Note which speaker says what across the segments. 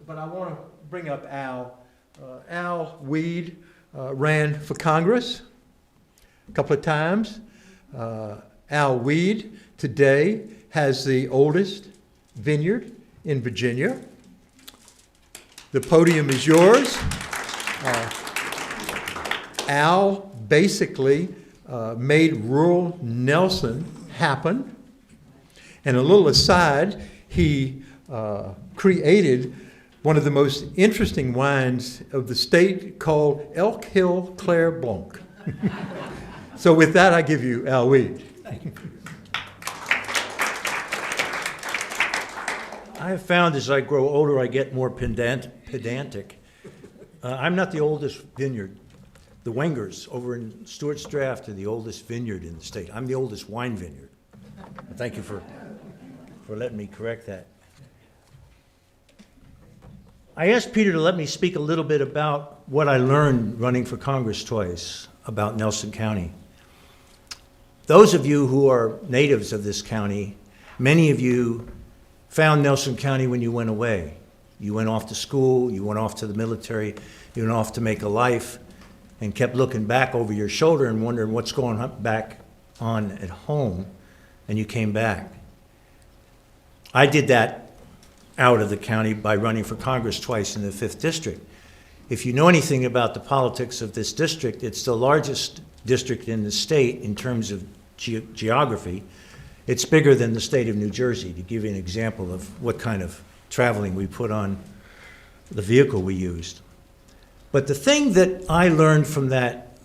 Speaker 1: but I want to bring up Al. Al Weed ran for Congress a couple of times. Al Weed today has the oldest vineyard in Virginia. The podium is yours. Al basically made rural Nelson happen. And a little aside, he created one of the most interesting wines of the state called Elk Hill Clair Blanc. So with that, I give you Al Weed.
Speaker 2: Thank you. I have found as I grow older, I get more pedantic. I'm not the oldest vineyard. The Wengers over in Stewart's Draft are the oldest vineyard in the state. I'm the oldest wine vineyard. Thank you for letting me correct that. I asked Peter to let me speak a little bit about what I learned running for Congress twice about Nelson County. Those of you who are natives of this county, many of you found Nelson County when you went away. You went off to school, you went off to the military, you went off to make a life, and kept looking back over your shoulder and wondering what's going back on at home, and you came back. I did that out of the county by running for Congress twice in the 5th District. If you know anything about the politics of this district, it's the largest district in the state in terms of geography. It's bigger than the state of New Jersey, to give you an example of what kind of traveling we put on the vehicle we used. But the thing that I learned from that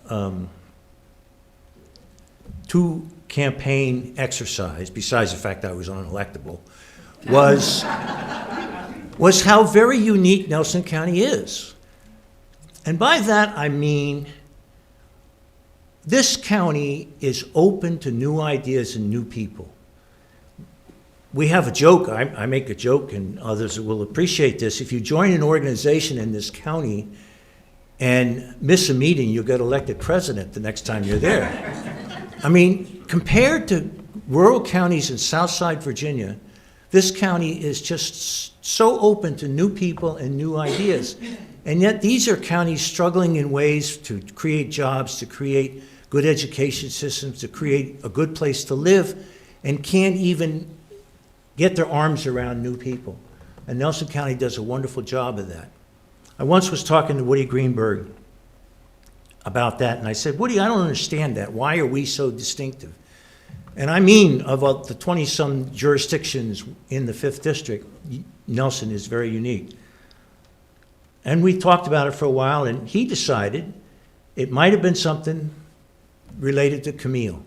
Speaker 2: 2-campaign exercise, besides the fact I was unelectable, was how very unique Nelson County is. And by that I mean this county is open to new ideas and new people. We have a joke, I make a joke and others will appreciate this. If you join an organization in this county and miss a meeting, you'll get elected president the next time you're there. I mean, compared to rural counties in Southside Virginia, this county is just so open to new people and new ideas. And yet these are counties struggling in ways to create jobs, to create good education systems, to create a good place to live, and can't even get their arms around new people. And Nelson County does a wonderful job of that. I once was talking to Woody Greenberg about that, and I said, Woody, I don't understand that. Why are we so distinctive? And I mean, of the 20-some jurisdictions in the 5th District, Nelson is very unique. And we talked about it for a while, and he decided it might have been something related to Camille.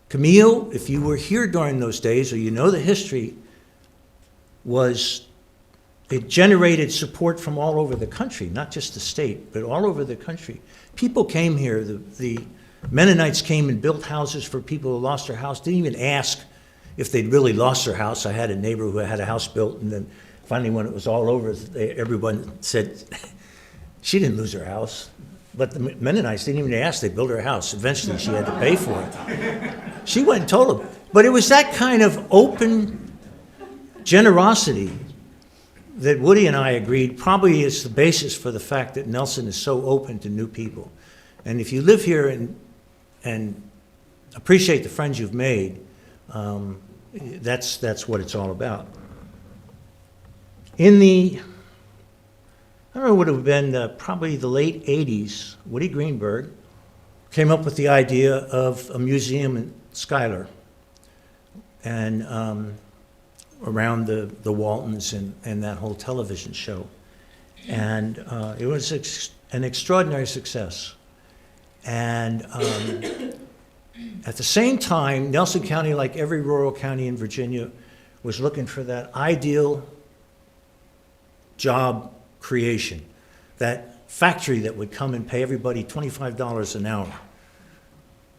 Speaker 2: Camille, if you were here during those days, or you know the history, it generated support from all over the country, not just the state, but all over the country. People came here, the Mennonites came and built houses for people who lost their house, didn't even ask if they'd really lost their house. I had a neighbor who had a house built, and then finally when it was all over, everyone said, she didn't lose her house. But the Mennonites didn't even ask, they built her house. Eventually she had to pay for it. She went and told them. But it was that kind of open generosity that Woody and I agreed probably is the basis for the fact that Nelson is so open to new people. And if you live here and appreciate the friends you've made, that's what it's all about. In the, I don't know, would have been probably the late 80s, Woody Greenberg came up with the idea of a museum in Schuyler and around the Waltons and that whole television show. And it was an extraordinary success. And at the same time, Nelson County, like every rural county in Virginia, was looking for that ideal job creation, that factory that would come and pay everybody $25 an hour.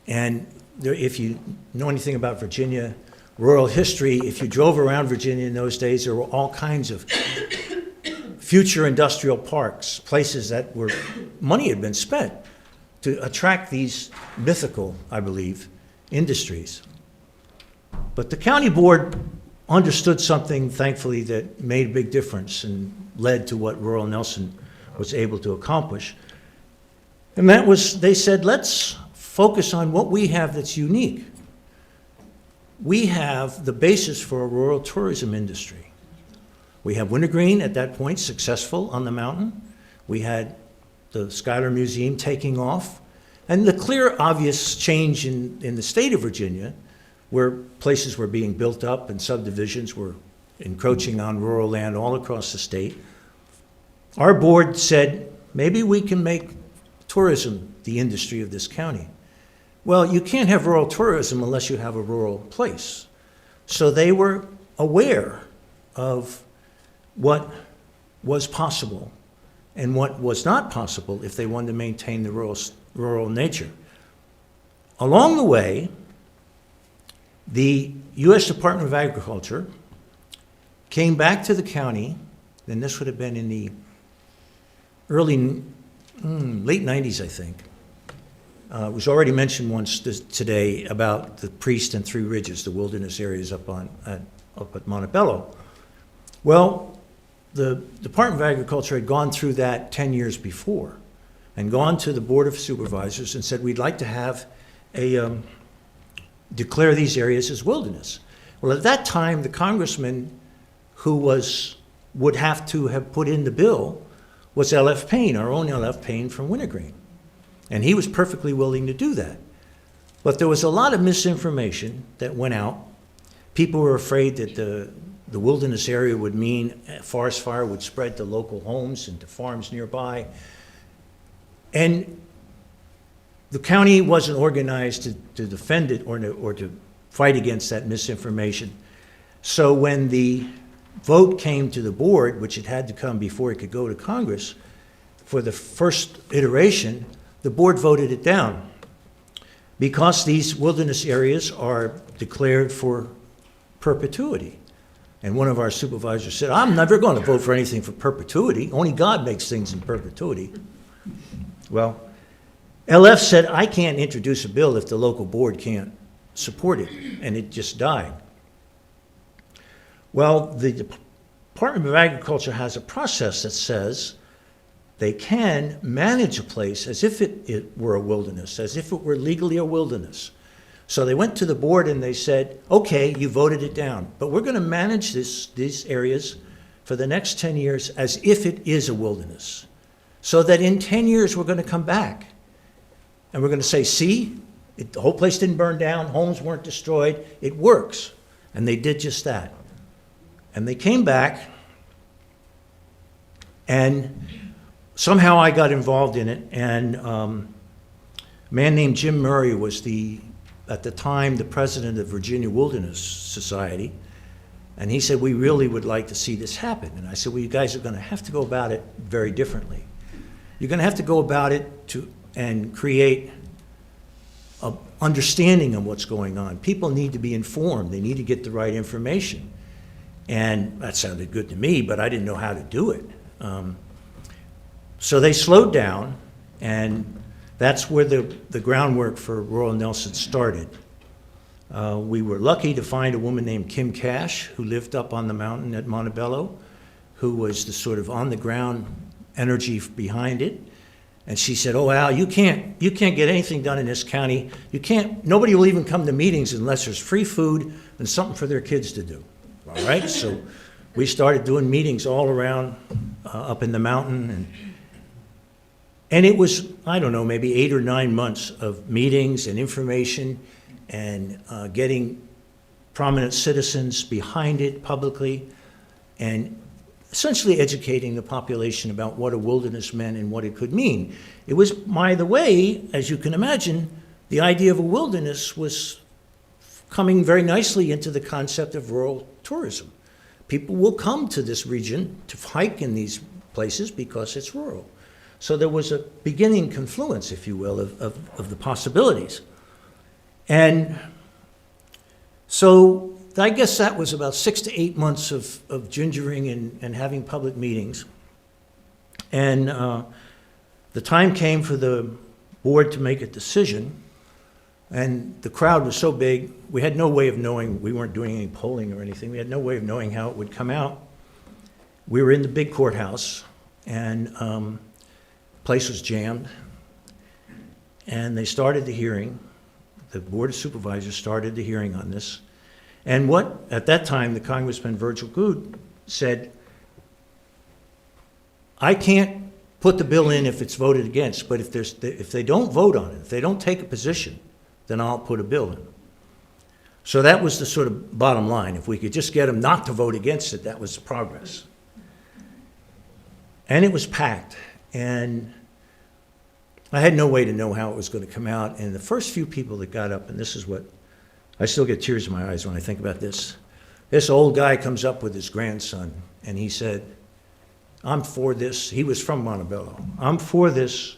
Speaker 2: And there, if you know anything about Virginia rural history, if you drove around Virginia in those days, there were all kinds of future industrial parks, places that were, money had been spent to attract these mythical, I believe, industries. But the county board understood something, thankfully, that made a big difference and led to what rural Nelson was able to accomplish. And that was, they said, let's focus on what we have that's unique. We have the basis for a rural tourism industry. We have Wintergreen at that point successful on the mountain. We had the Schuyler Museum taking off. And the clear, obvious change in the state of Virginia, where places were being built up and subdivisions were encroaching on rural land all across the state. Our board said, maybe we can make tourism the industry of this county. Well, you can't have rural tourism unless you have a rural place. So they were aware of what was possible and what was not possible if they wanted to maintain the rural nature. Along the way, the U.S. Department of Agriculture came back to the county, and this would have been in the late 90s, I think. It was already mentioned once today about the Priest and Three Ridges, the wilderness areas up at Montebello. Well, the Department of Agriculture had gone through that 10 years before and gone to the Board of Supervisors and said, we'd like to have declare these areas as wilderness. Well, at that time, the congressman who would have to have put in the bill was L.F. Payne, our own L.F. Payne from Wintergreen. And he was perfectly willing to do that. But there was a lot of misinformation that went out. People were afraid that the wilderness area would mean a forest fire would spread to local homes and to farms nearby. And the county wasn't organized to defend it or to fight against that misinformation. So when the vote came to the board, which it had to come before it could go to Congress, for the first iteration, the board voted it down because these wilderness areas are declared for perpetuity. And one of our supervisors said, I'm never going to vote for anything for perpetuity. Only God makes things in perpetuity. Well, LF said, I can't introduce a bill if the local board can't support it, and it just died. Well, the Department of Agriculture has a process that says they can manage a place as if it were a wilderness, as if it were legally a wilderness. So they went to the board and they said, okay, you voted it down, but we're going to manage these areas for the next 10 years as if it is a wilderness, so that in 10 years we're going to come back and we're going to say, see, the whole place didn't burn down, homes weren't destroyed, it works. And they did just that. And they came back, and somehow I got involved in it, and a man named Jim Murray was at the time, the president of Virginia Wilderness Society, and he said, we really would like to see this happen. And I said, well, you guys are going to have to go about it very differently. You're going to have to go about it and create an understanding of what's going on. People need to be informed. They need to get the right information. And that sounded good to me, but I didn't know how to do it. So they slowed down, and that's where the groundwork for Rural Nelson started. We were lucky to find a woman named Kim Cash, who lived up on the mountain at Montebello, who was the sort of on-the-ground energy behind it. And she said, oh, Al, you can't get anything done in this county. Nobody will even come to meetings unless there's free food and something for their kids to do. All right, so we started doing meetings all around up in the mountain. And it was, I don't know, maybe 8 or 9 months of meetings and information and getting prominent citizens behind it publicly and essentially educating the population about what a wilderness meant and what it could mean. It was, by the way, as you can imagine, the idea of a wilderness was coming very nicely into the concept of rural tourism. People will come to this region to hike in these places because it's rural. So there was a beginning confluence, if you will, of the possibilities. And so I guess that was about 6 to 8 months of gingering and having public meetings. And the time came for the board to make a decision. And the crowd was so big, we had no way of knowing, we weren't doing any polling or anything, we had no way of knowing how it would come out. We were in the big courthouse, and place was jammed. And they started the hearing. The Board of Supervisors started the hearing on this. And what, at that time, the Congressman Virgil Goode said, I can't put the bill in if it's voted against, but if they don't vote on it, if they don't take a position, then I'll put a bill in. So that was the sort of bottom line. If we could just get them not to vote against it, that was progress. And it was packed, and I had no way to know how it was going to come out. And the first few people that got up, and this is what, I still get tears in my eyes when I think about this. This old guy comes up with his grandson, and he said, I'm for this. He was from Montebello. I'm for this.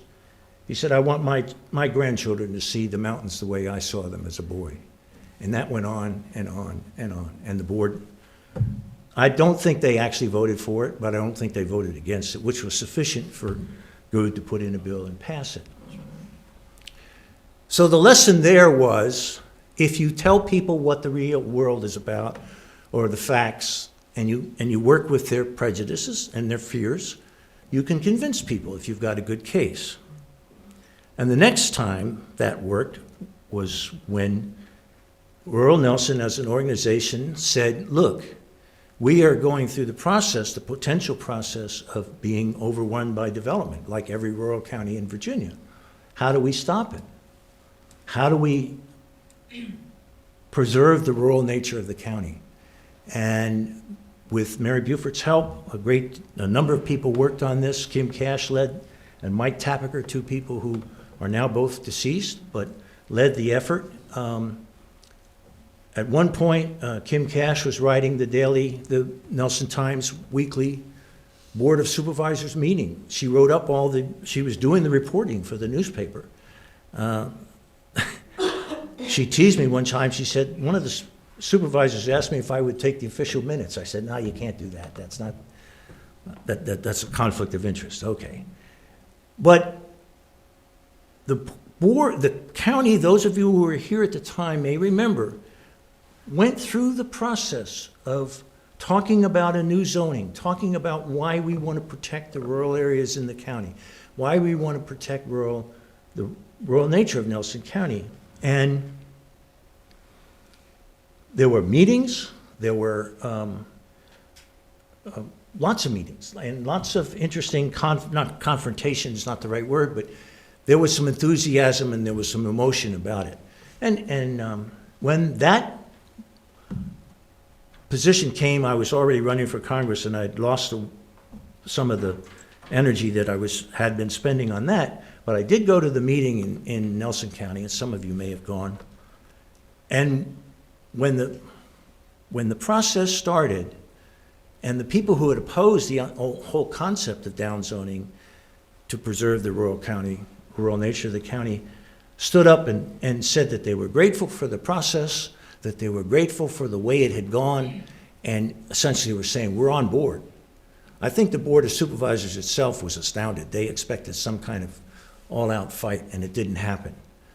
Speaker 2: He said, I want my grandchildren to see the mountains the way I saw them as a boy. And that went on and on and on. And the board, I don't think they actually voted for it, but I don't think they voted against it, which was sufficient for Goode to put in a bill and pass it. So the lesson there was, if you tell people what the real world is about, or the facts, and you work with their prejudices and their fears, you can convince people if you've got a good case. And the next time that worked was when Rural Nelson as an organization said, look, we are going through the process, the potential process of being overrun by development, like every rural county in Virginia. How do we stop it? How do we preserve the rural nature of the county? And with Mary Buford's help, a number of people worked on this. Kim Cash led, and Mike Tappaker, two people who are now both deceased, but led the effort. At one point, Kim Cash was writing the Nelson Times weekly Board of Supervisors meeting. She wrote up she was doing the reporting for the newspaper. She teased me one time. She said, one of the supervisors asked me if I would take the official minutes. I said, no, you can't do that. That's not, that's a conflict of interest. Okay. But the board, the county, those of you who were here at the time may remember, went through the process of talking about a new zoning, talking about why we want to protect the rural areas in the county, why we want to protect the rural nature of Nelson County. And there were meetings, there were lots of meetings, and lots of interesting, not confrontation is not the right word, but there was some enthusiasm and there was some emotion about it. And when that position came, I was already running for Congress, and I'd lost some of the energy that I had been spending on that. But I did go to the meeting in Nelson County, and some of you may have gone. And when the process started, and the people who had opposed the whole concept of downzoning to preserve the rural nature of the county, stood up and said that they were grateful for the process, that they were grateful for the way it had gone, and essentially were saying, we're on board. I think the Board of Supervisors itself was astounded. They expected some kind of all-out fight, and it didn't happen.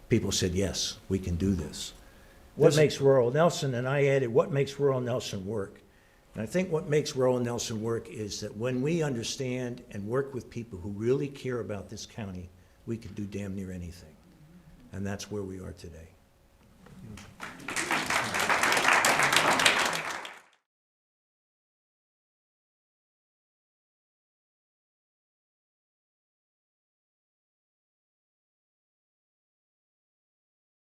Speaker 2: People said, yes, we can do this. What makes rural Nelson, and I added, what makes rural Nelson work? And I think what makes rural Nelson work is that when we understand and work with people who really care about this county, we can do damn near anything. And that's where we are today.